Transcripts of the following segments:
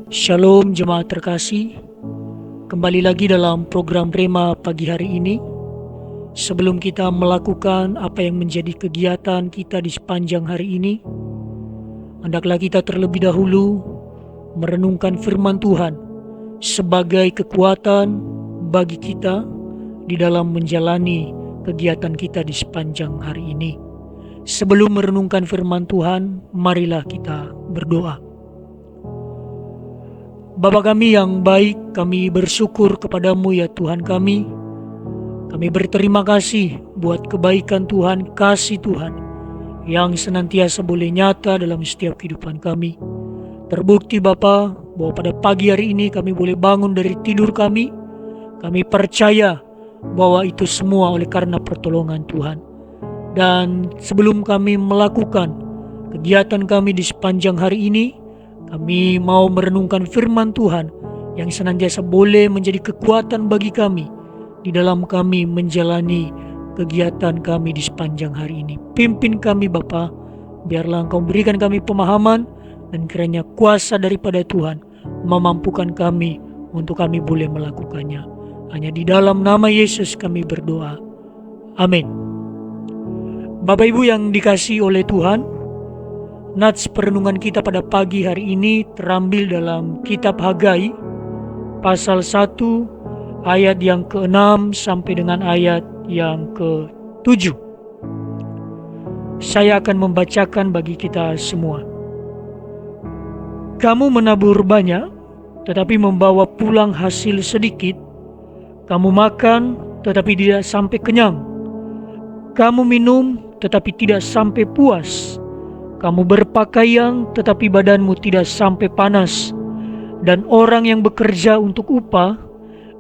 Shalom jemaat terkasih, kembali lagi dalam program Rema pagi hari ini. Sebelum kita melakukan apa yang menjadi kegiatan kita di sepanjang hari ini, hendaklah kita terlebih dahulu merenungkan firman Tuhan sebagai kekuatan bagi kita di dalam menjalani kegiatan kita di sepanjang hari ini. Sebelum merenungkan firman Tuhan, marilah kita berdoa. Bapa kami yang baik, kami bersyukur kepadamu ya Tuhan kami. Kami berterima kasih buat kebaikan Tuhan, kasih Tuhan yang senantiasa boleh nyata dalam setiap kehidupan kami. Terbukti Bapa bahwa pada pagi hari ini kami boleh bangun dari tidur kami. Kami percaya bahwa itu semua oleh karena pertolongan Tuhan. Dan sebelum kami melakukan kegiatan kami di sepanjang hari ini, kami mau merenungkan firman Tuhan yang senantiasa boleh menjadi kekuatan bagi kami di dalam kami menjalani kegiatan kami di sepanjang hari ini. Pimpin kami Bapa, biarlah Engkau berikan kami pemahaman dan kiranya kuasa daripada Tuhan memampukan kami untuk kami boleh melakukannya. Hanya di dalam nama Yesus kami berdoa. Amin. Bapak Ibu yang dikasihi oleh Tuhan, nats perenungan kita pada pagi hari ini terambil dalam kitab Hagai pasal 1 ayat yang ke-6 sampai dengan ayat yang ke-7. Saya akan membacakan bagi kita semua. Kamu menabur banyak tetapi membawa pulang hasil sedikit. Kamu makan tetapi tidak sampai kenyang. Kamu minum tetapi tidak sampai puas. Kamu berpakaian tetapi badanmu tidak sampai panas. Dan orang yang bekerja untuk upah,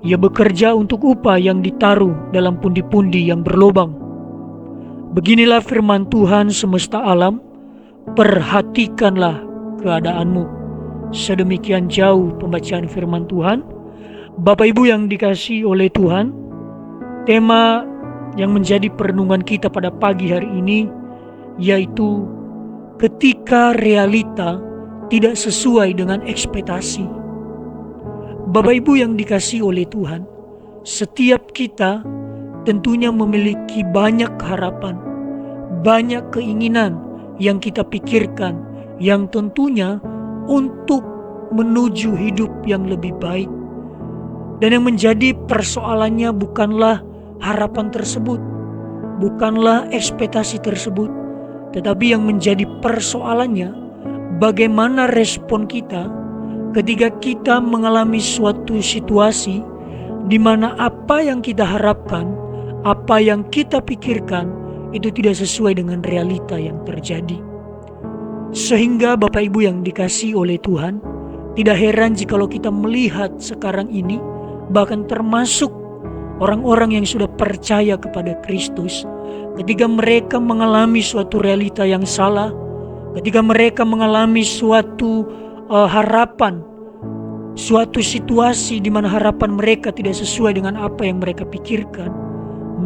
ia bekerja untuk upah yang ditaruh dalam pundi-pundi yang berlobang. Beginilah firman Tuhan semesta alam, perhatikanlah keadaanmu. Sedemikian jauh pembacaan firman Tuhan. Bapak Ibu yang dikasihi oleh Tuhan, tema yang menjadi perenungan kita pada pagi hari ini yaitu ketika realita tidak sesuai dengan ekspektasi. Bapak Ibu yang dikasihi oleh Tuhan, setiap kita tentunya memiliki banyak harapan, banyak keinginan yang kita pikirkan, yang tentunya untuk menuju hidup yang lebih baik. Dan yang menjadi persoalannya bukanlah harapan tersebut, bukanlah ekspektasi tersebut, tetapi yang menjadi persoalannya bagaimana respon kita ketika kita mengalami suatu situasi di mana apa yang kita harapkan, apa yang kita pikirkan itu tidak sesuai dengan realita yang terjadi. Sehingga Bapak Ibu yang dikasihi oleh Tuhan, tidak heran jikalau kita melihat sekarang ini, bahkan termasuk orang-orang yang sudah percaya kepada Kristus, ketika mereka mengalami suatu realita yang salah, ketika mereka mengalami suatu harapan, suatu situasi di mana harapan mereka tidak sesuai dengan apa yang mereka pikirkan,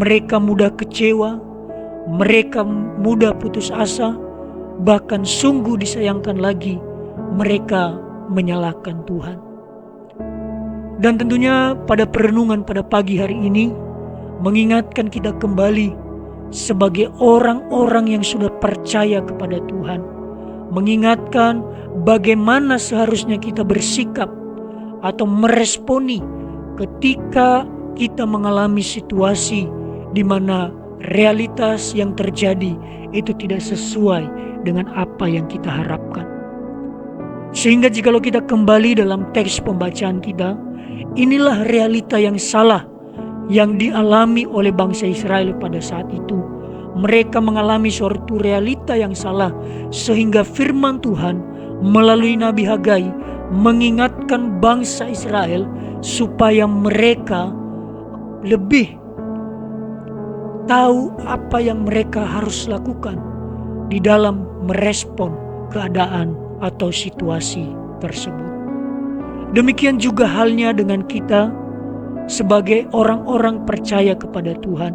mereka mudah kecewa, mereka mudah putus asa, bahkan sungguh disayangkan lagi, mereka menyalahkan Tuhan. Dan tentunya pada perenungan pada pagi hari ini mengingatkan kita kembali sebagai orang-orang yang sudah percaya kepada Tuhan, mengingatkan bagaimana seharusnya kita bersikap atau meresponi ketika kita mengalami situasi di mana realitas yang terjadi itu tidak sesuai dengan apa yang kita harapkan. Sehingga jikalau kita kembali dalam teks pembacaan kita, inilah realita yang salah yang dialami oleh bangsa Israel pada saat itu. Mereka mengalami suatu realita yang salah, sehingga firman Tuhan melalui Nabi Hagai mengingatkan bangsa Israel supaya mereka lebih tahu apa yang mereka harus lakukan di dalam merespon keadaan atau situasi tersebut. Demikian juga halnya dengan kita sebagai orang-orang percaya kepada Tuhan.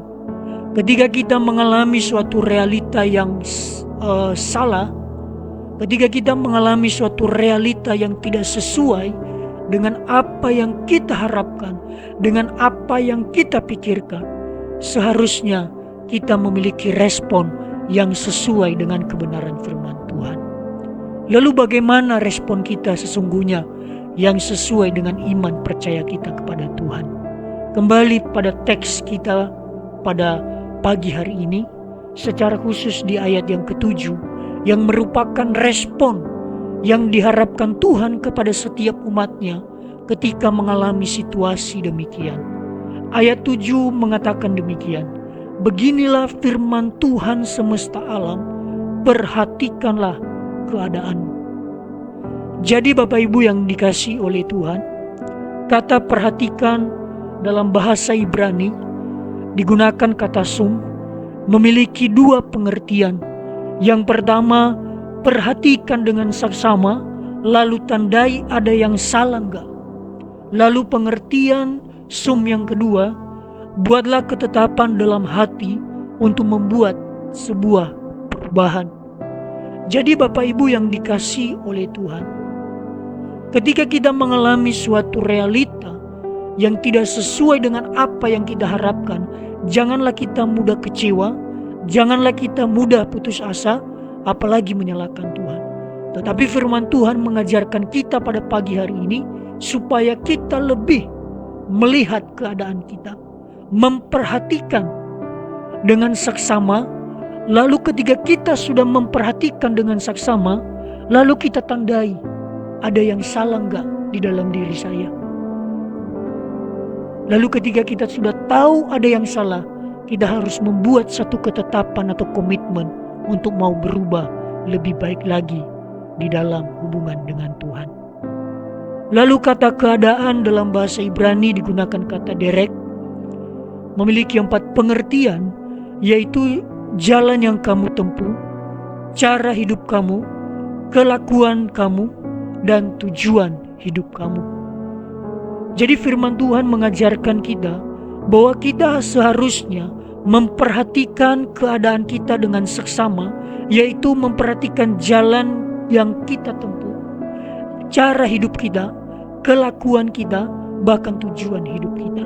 Ketika kita mengalami suatu realita yang salah, Ketika kita mengalami suatu realita yang tidak sesuai dengan apa yang kita harapkan, dengan apa yang kita pikirkan, seharusnya kita memiliki respon yang sesuai dengan kebenaran firman Tuhan. Lalu bagaimana respon kita sesungguhnya yang sesuai dengan iman percaya kita kepada Tuhan? Kembali pada teks kita pada pagi hari ini, secara khusus di ayat yang ke-7, yang merupakan respon yang diharapkan Tuhan kepada setiap umatnya ketika mengalami situasi demikian. Ayat 7 mengatakan demikian, beginilah firman Tuhan semesta alam, perhatikanlah keadaanmu. Jadi Bapak Ibu yang dikasihi oleh Tuhan, kata perhatikan dalam bahasa Ibrani digunakan kata sum, memiliki dua pengertian. Yang pertama, perhatikan dengan saksama, lalu tandai ada yang salah enggak. Lalu pengertian sum yang kedua, buatlah ketetapan dalam hati untuk membuat sebuah perubahan. Jadi Bapak Ibu yang dikasihi oleh Tuhan, ketika kita mengalami suatu realita yang tidak sesuai dengan apa yang kita harapkan, janganlah kita mudah kecewa, janganlah kita mudah putus asa, apalagi menyalahkan Tuhan. Tetapi firman Tuhan mengajarkan kita pada pagi hari ini supaya kita lebih melihat keadaan kita, memperhatikan dengan saksama. Lalu ketika kita sudah memperhatikan dengan saksama, lalu kita tandai ada yang salah enggak di dalam diri saya. Lalu ketika kita sudah tahu ada yang salah, kita harus membuat satu ketetapan atau komitmen untuk mau berubah lebih baik lagi di dalam hubungan dengan Tuhan. Lalu kata keadaan dalam bahasa Ibrani digunakan kata derek, memiliki 4 pengertian, yaitu jalan yang kamu tempuh, cara hidup kamu, kelakuan kamu, dan tujuan hidup kamu. Jadi firman Tuhan mengajarkan kita bahwa kita seharusnya memperhatikan keadaan kita dengan seksama, yaitu memperhatikan jalan yang kita tempuh, cara hidup kita, kelakuan kita, bahkan tujuan hidup kita.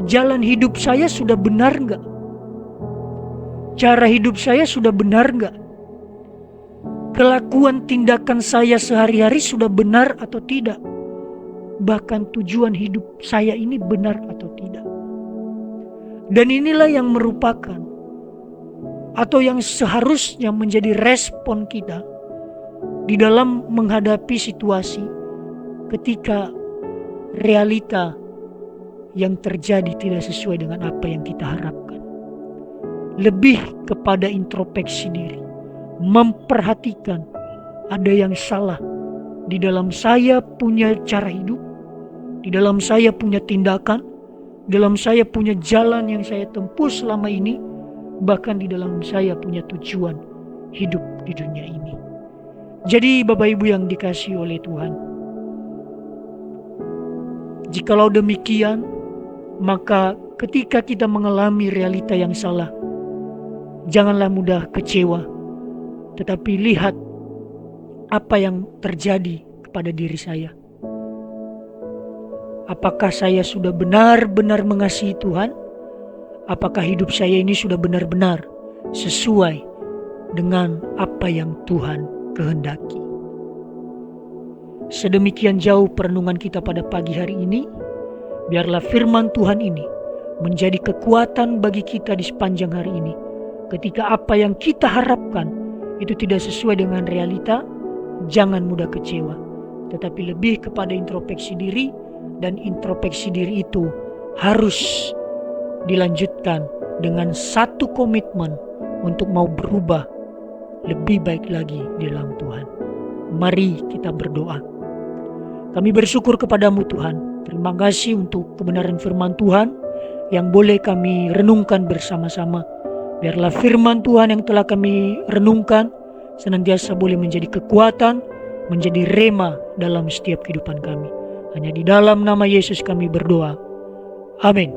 Jalan hidup saya sudah benar enggak? Cara hidup saya sudah benar enggak? Kelakuan tindakan saya sehari-hari sudah benar atau tidak? Bahkan tujuan hidup saya ini benar atau tidak? Dan inilah yang merupakan atau yang seharusnya menjadi respon kita di dalam menghadapi situasi ketika realita yang terjadi tidak sesuai dengan apa yang kita harapkan. Lebih kepada introspeksi diri, memperhatikan ada yang salah di dalam saya punya cara hidup, di dalam saya punya tindakan, di dalam saya punya jalan yang saya tempuh selama ini, bahkan di dalam saya punya tujuan hidup di dunia ini. Jadi Bapak Ibu yang dikasihi oleh Tuhan, jikalau demikian, maka ketika kita mengalami realita yang salah, janganlah mudah kecewa, tetapi lihat apa yang terjadi kepada diri saya. Apakah saya sudah benar-benar mengasihi Tuhan? Apakah hidup saya ini sudah benar-benar sesuai dengan apa yang Tuhan kehendaki? Sedemikian jauh perenungan kita pada pagi hari ini. Biarlah firman Tuhan ini menjadi kekuatan bagi kita di sepanjang hari ini. Ketika apa yang kita harapkan itu tidak sesuai dengan realita, jangan mudah kecewa, tetapi lebih kepada introspeksi diri. Dan introspeksi diri itu harus dilanjutkan dengan satu komitmen untuk mau berubah lebih baik lagi di dalam Tuhan. Mari kita berdoa. Kami bersyukur kepadamu Tuhan. Terima kasih untuk kebenaran firman Tuhan yang boleh kami renungkan bersama-sama. Biarlah firman Tuhan yang telah kami renungkan senantiasa boleh menjadi kekuatan, menjadi rema dalam setiap kehidupan kami. Hanya di dalam nama Yesus kami berdoa. Amin.